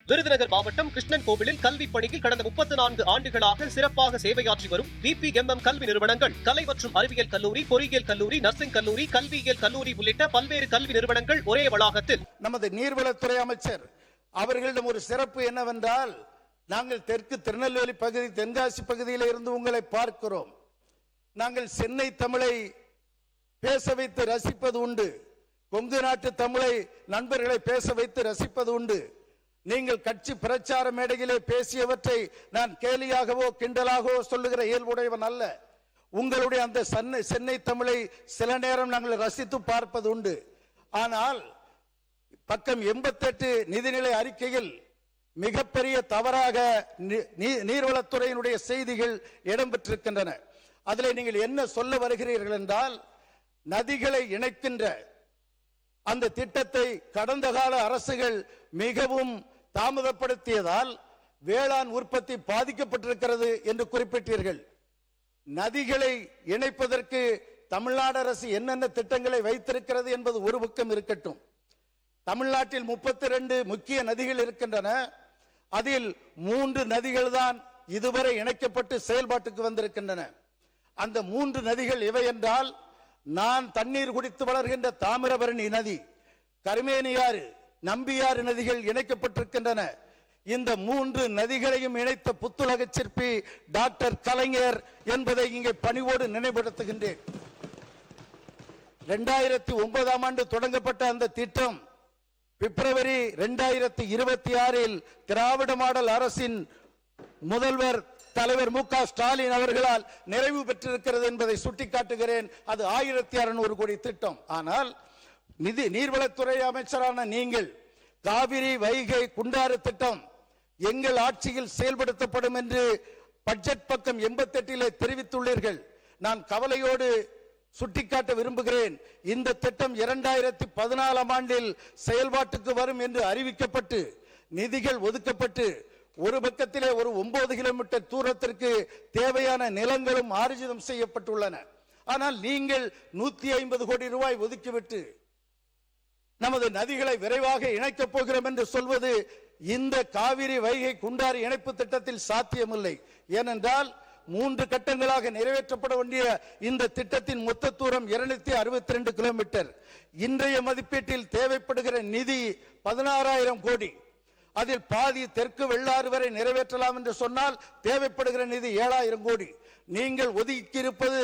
விருதுநகர் மாவட்டம் கிருஷ்ணன் கோவிலில் கல்வி பணியில் கடந்த 34 ஆண்டுகளாக சிறப்பாக சேவையாற்றி வரும் VPMM கல்வி நிறுவனங்கள், கலை மற்றும் அறிவியல் கல்லூரி, பொறியியல் கல்லூரி, நர்சிங் கல்லூரி, கல்வியியல் கல்லூரி உள்ளிட்ட பல்வேறு கல்வி நிறுவனங்கள் ஒரே வளாகத்தில். நமது நீர்வளத்துறை அமைச்சர் அவர்களிடம் ஒரு சிறப்பு என்னவென்றால், நாங்கள் தெற்கு திருநெல்வேலி பகுதி, தென்காசி பகுதியில் இருந்து உங்களை பார்க்கிறோம். நாங்கள் சென்னை தமிழை பேச வைத்து ரசிப்பது உண்டு, கொங்கு நாட்டு தமிழை நண்பர்களை பேச வைத்து ரசிப்பது உண்டு. நீங்கள் கட்சி பிரச்சார மேடையிலே பேசியவற்றை நான் கேலியாகவோ கிண்டலாகவோ சொல்லுகிற இயல்புடையவன் அல்ல. உங்களுடைய அந்த சென்னை தமிழை சில நேரம் நாங்கள் ரசித்து பார்ப்பது உண்டு. ஆனால் பக்கம் 88 நிதிநிலை அறிக்கையில் மிகப்பெரிய தவறாக நீர்வளத்துறையினுடைய செய்திகள் இடம்பெற்றிருக்கின்றன. அதில் நீங்கள் என்ன சொல்ல வருகிறீர்கள் என்றால், நதிகளை இணைக்கின்ற அந்த திட்டத்தை கடந்த கால அரசுகள் மிகவும் தாமதப்படுத்தியதால் வேளாண் உற்பத்தி பாதிக்கப்பட்டிருக்கிறது என்று குறிப்பிட்டீர்கள். நதிகளை இணைப்பதற்கு தமிழ்நாடு அரசு என்னென்ன திட்டங்களை வைத்திருக்கிறது என்பது ஒரு பக்கம் இருக்கட்டும். தமிழ்நாட்டில் 32 முக்கிய நதிகள் இருக்கின்றன. அதில் 3 நதிகள் தான் இதுவரை இணைக்கப்பட்டு செயல்பாட்டுக்கு வந்திருக்கின்றன. அந்த 3 நதிகள் எவை என்றால், நான் தண்ணீர் குடித்து வளர்கின்ற தாமிரபரணி நதி, கருமேனியாறு, நம்பியாறு நதிகள் இணைக்கப்பட்டிருக்கின்றன. இந்த 3 நதிகளையும் இணைத்த புத்துலக சிற்பி டாக்டர் கலைஞர் என்பதை இங்கே பணிவோடு நினைவுபடுத்துகின்றேன். 2009ஆம் ஆண்டு தொடங்கப்பட்ட அந்த திட்டம் பிப்ரவரி 2026 திராவிட மாடல் அரசின் முதல்வர் தலைவர் மு.க. ஸ்டாலின் அவர்களால் நிறைவு பெற்றிருக்கிறது என்பதை சுட்டிக்காட்டுகிறேன். அது 1600 கோடி திட்டம். ஆனால் நீர்வளத்துறை அமைச்சரான நீங்கள் காவிரி, வைகை, குண்டாறு திட்டம் எங்கள் ஆட்சியில் செயல்படுத்தப்படும் என்று பட்ஜெட் பக்கம் 88 தெரிவித்துள்ளீர்கள். நான் கவலையோடு சுட்டிக்காட்ட விரும்புகிறேன். இந்த திட்டம் 2014ஆம் ஆண்டில் செயல்பாட்டுக்கு வரும் என்று அறிவிக்கப்பட்டு நிதிகள் ஒதுக்கப்பட்டு ஒரு பக்கத்திலே ஒரு 9 கிலோமீட்டர் தூரத்திற்கு தேவையான நிலங்களும் ஆர்ஜிதம் செய்யப்பட்டுள்ளன. ஆனால் நீங்கள் 150 கோடி ரூபாய் ஒதுக்கிவிட்டு நமது நதிகளை விரைவாக இணைக்கப் போகிறோம் என்று சொல்வது இந்த காவிரி, வைகை, குண்டாறு இணைப்பு திட்டத்தில் சாத்தியமில்லை. ஏனென்றால் 3 கட்டங்களாக நிறைவேற்றப்பட வேண்டிய இந்த திட்டத்தின் மொத்த தூரம் 262 கிலோமீட்டர். இன்றைய மதிப்பீட்டில் தேவைப்படுகிற நிதி 16,000 கோடி. அதில் பாதி தெற்கு வெள்ளாறு வரை நிறைவேற்றலாம் என்று சொன்னால் தேவைப்படுகிற நிதி 7,000 கோடி. நீங்கள் ஒதுக்கி இருப்பது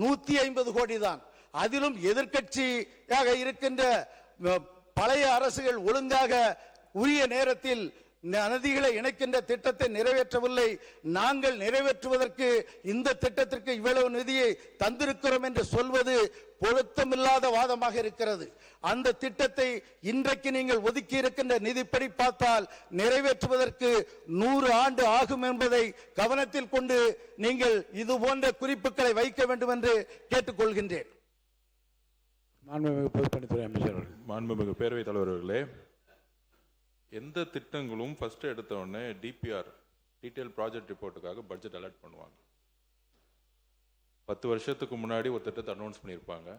150 கோடி தான். அதிலும் எதிர்க்கட்சியாக இருக்கின்ற பழைய அரசுகள் ஒழுங்காக உரிய நேரத்தில் நதிகளை இணைக்கின்ற திட்டத்தை நிறைவேற்றவில்லை. நாங்கள் நிறைவேற்றுவதற்கு இந்த திட்டத்திற்கு இவ்வளவு நிதியை தந்திருக்கிறோம் என்று சொல்வது பொருத்தமில்லாத வாதமாக இருக்கிறது. அந்த திட்டத்தை இன்றைக்கு நீங்கள் ஒதுக்கி இருக்கின்ற நிதிப்படி பார்த்தால் நிறைவேற்றுவதற்கு 100 ஆண்டு ஆகும் என்பதை கவனத்தில் கொண்டு நீங்கள் இது போன்ற குறிப்புகளை வைக்க வேண்டும் என்று கேட்டுக்கொள்கின்றேன். மாண்புமிகு பொதுப்பணித்துறை அமைச்சர், மாண்புமிகு பேரவைத் தலைவர்களே, எந்த திட்டங்களும் ஃபர்ஸ்ட் எடுத்த உடனே டிபிஆர், டீடைல் ப்ராஜெக்ட் ரிப்போர்ட்டுக்காக பட்ஜெட் அலாட் பண்ணுவாங்க. 10 வருஷத்துக்கு முன்னாடி ஒரு திட்டத்தை அனௌன்ஸ் பண்ணியிருப்பாங்க.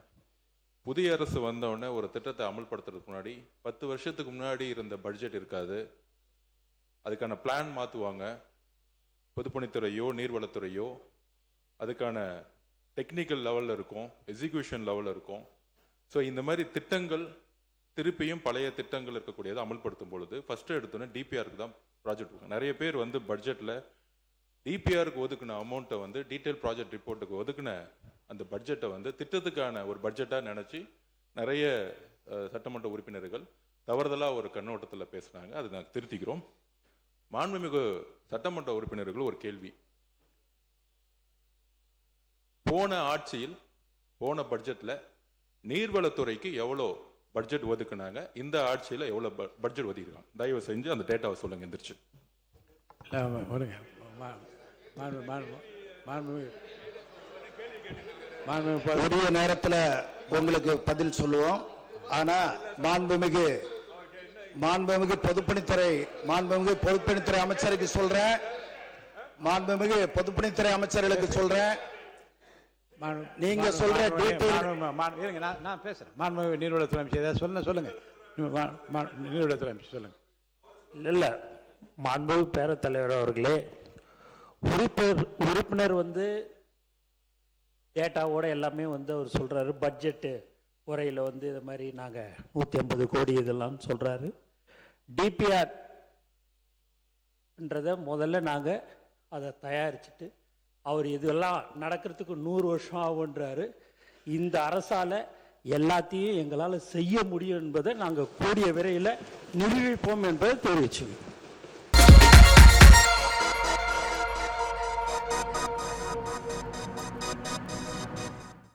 புதிய அரசு வந்த உடனே ஒரு திட்டத்தை அமல்படுத்துறதுக்கு முன்னாடி 10 வருஷத்துக்கு முன்னாடி இருந்த பட்ஜெட் இருக்காது, அதுக்கான பிளான் மாற்றுவாங்க. பொதுப்பணித்துறையோ நீர்வளத்துறையோ அதுக்கான டெக்னிக்கல் லெவலில் இருக்கும், எக்ஸிக்யூஷன் லெவலில் இருக்கும். ஸோ இந்த மாதிரி திட்டங்கள் திருப்பியும் பழைய திட்டங்கள் இருக்கக்கூடியதை அமல்படுத்தும் பொழுது ஃபர்ஸ்ட் எடுத்தோன்னே டிபிஆருக்கு தான் ப்ராஜெக்ட் கொடுங்க. நிறைய பேர் வந்து பட்ஜெட்டில் டிபிஆருக்கு ஒதுக்குன அமௌண்ட்டை வந்து டீடைல் ப்ராஜெக்ட் ரிப்போர்ட்டுக்கு ஒதுக்குன அந்த பட்ஜெட்டை வந்து திட்டத்துக்கான ஒரு பட்ஜெட்டாக நினச்சி நிறைய சட்டமன்ற உறுப்பினர்கள் தவறுதலாக ஒரு கண்ணோட்டத்தில் பேசுனாங்க. அதை நாங்கள் திருத்திக்கிறோம். மாண்புமிகு சட்டமன்ற உறுப்பினர்கள் ஒரு கேள்வி, போன ஆட்சியில் போன பட்ஜெட்டில் நீர்வளத்துறைக்கு எவ்வளோ பட்ஜெட் ஒதுக்குனாங்க, இந்த ஆட்சியில் எவ்வளோ பட்ஜெட் ஒதுக்கிருக்காங்க? தயவு செஞ்சு அந்த டேட்டாவை சொல்லுங்க. எந்திரிச்சு உரிய நேரத்தில் உங்களுக்கு பதில் சொல்லுவோம். ஆனா மாண்புமிகு பொதுப்பணித்துறை அமைச்சருக்கு சொல்றேன், மாண்புமிகு பொதுப்பணித்துறை அமைச்சர்களுக்கு சொல்றேன், நீங்க சொல்ற நான் பேசுறேன். மாண்புமிகு நீர்வளத்துறை அமைச்சர் சொல்லுங்க. நீர்வளத்துறை அமைச்சர் சொல்லுங்க. இல்ல மாண்பு பேரவைத் தலைவர் அவர்களே, உறுப்பினர் வந்து டேட்டாவோட எல்லாமே வந்து அவர் சொல்றாரு. பட்ஜெட்டு உரையில் வந்து இது மாதிரி நாங்கள் 150 கோடி இதெல்லாம் சொல்றாரு. டிபிஆர்ன்றதை முதல்ல நாங்கள் அதை தயாரிச்சுட்டு அவர் இதெல்லாம் நடக்கிறதுக்கு 100 வருஷம் ஆகுன்றாரு. இந்த அரசால எல்லாத்தையும் எங்களால் செய்ய முடியும் என்பதை நாங்கள் கூடிய விரைவில் நிரூபிப்போம் என்பதை தெரிவிச்சுக்கிறோம்.